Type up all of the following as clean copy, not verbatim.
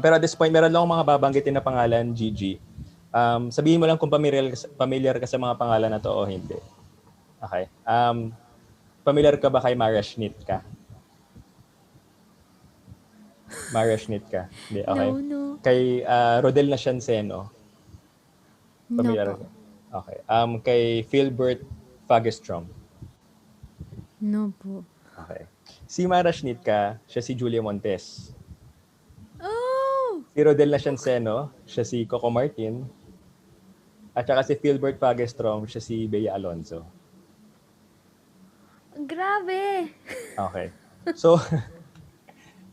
Pero at this point, meron lang akong mga babanggitin na pangalan, Gigi. Sabihin mo lang kung familiar ka sa mga pangalan na to o hindi. Okay. Familiar ka ba kay Mara Schnitka? Mara Schnitka? Hindi, okay. No. Kay Rodel Nascianceno? Familiar No po. ka? Okay. Kay Philbert Fagerstrom? No po. Okay. Si Mara Schnitka, siya si Julia Montes. Oh! Si Rodel Nascianceno, siya si Coco Martin. At saka si Philbert Fagerstrom, siya si Bea Alonzo. Grabe! Okay. So,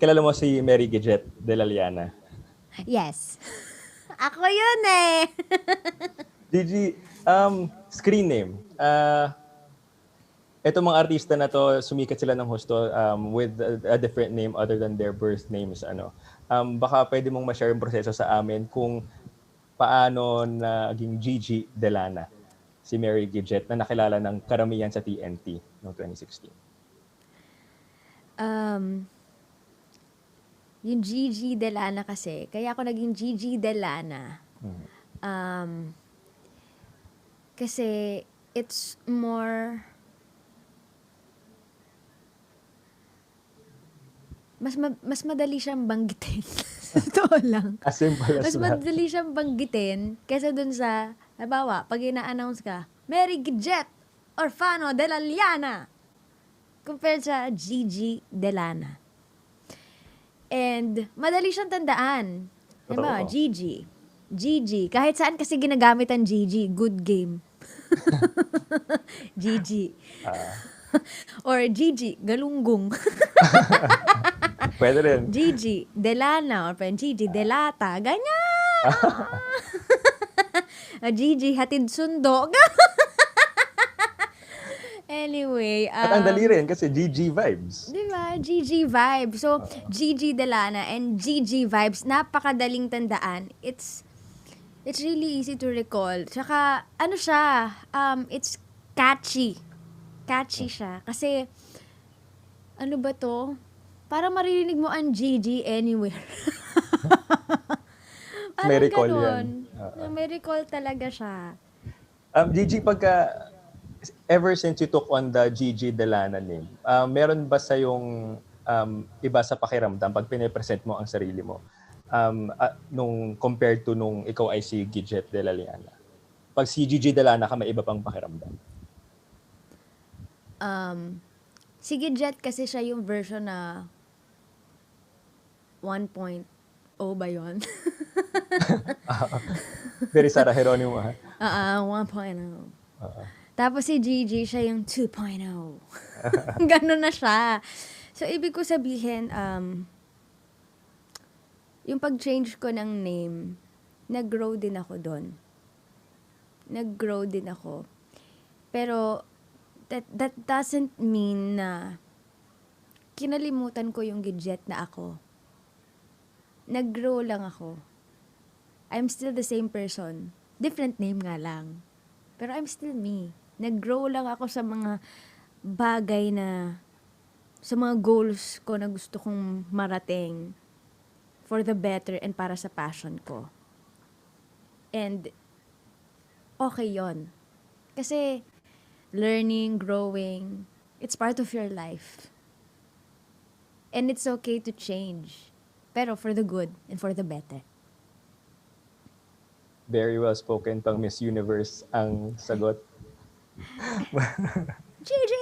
kilala mo si Mary Gijet de la Liana. Yes. Ako yun eh. Gigi, screen name. Ito mga artista na to, sumikat sila ng husto with a different name other than their birth names. Baka pwede mong ma-share yung proseso sa amin kung paano naging Gigi Delana, si Mary Gijet, na nakilala ng karamihan sa TNT noong 2016. Yung Gigi Delana kasi, kaya ako naging Gigi Delana. Kasi it's more, mas madali siyang banggitin. Totoo lang. As simple as Mas that. madali siyang banggitin kaysa dun sa, halimbawa, pag ina-announce ka, Mary Gijet Orfano de la Liana, compared sa Gigi Delana. And madali siyang tandaan. Halimbawa, Totoo. Gigi. Kahit saan kasi ginagamit ang Gigi. Good game. Gigi. Or Gigi, galunggong. Pwede rin. Gigi, Delana, or Gigi, Delata, ganyan! Gigi, hatid sundo. Anyway. At ang dali rin kasi Gigi Vibes. Diba? Gigi Vibes. So, Gigi Delana and Gigi Vibes, napakadaling tandaan. It's really easy to recall. Tsaka, ano siya, it's catchy. Catchy siya. Kasi, ano ba to? Parang maririnig mo ang Gigi anywhere. Parang May recall ganon. yan. May recall talaga siya. Gigi, ever since you took on the Gigi Delana name, meron ba sa yung iba sa pakiramdam pag pinipresent mo ang sarili mo nung compared to nung ikaw ay si Gijet de la Liana? Pag si Gigi Delana ka, may iba pang pakiramdam? Si Gijet kasi siya yung version na 1.0 ba yun? Very Sarah Geronimo, ha? 1.0. Tapos si Gigi, siya yung 2.0. Ganon na siya. So, ibig ko sabihin, yung pag-change ko ng name, nag-grow din ako doon. Nag-grow din ako. Pero, that doesn't mean na kinalimutan ko yung Gijet na ako. Nag-grow lang ako. I'm still the same person. Different name nga lang. Pero I'm still me. Nag-grow lang ako sa mga bagay na, sa mga goals ko na gusto kong marating for the better and para sa passion ko. And, okay yon. Kasi, learning, growing, it's part of your life. And it's okay to change. Pero for the good and for the better. Very well spoken, pang Miss Universe ang sagot. Gigi!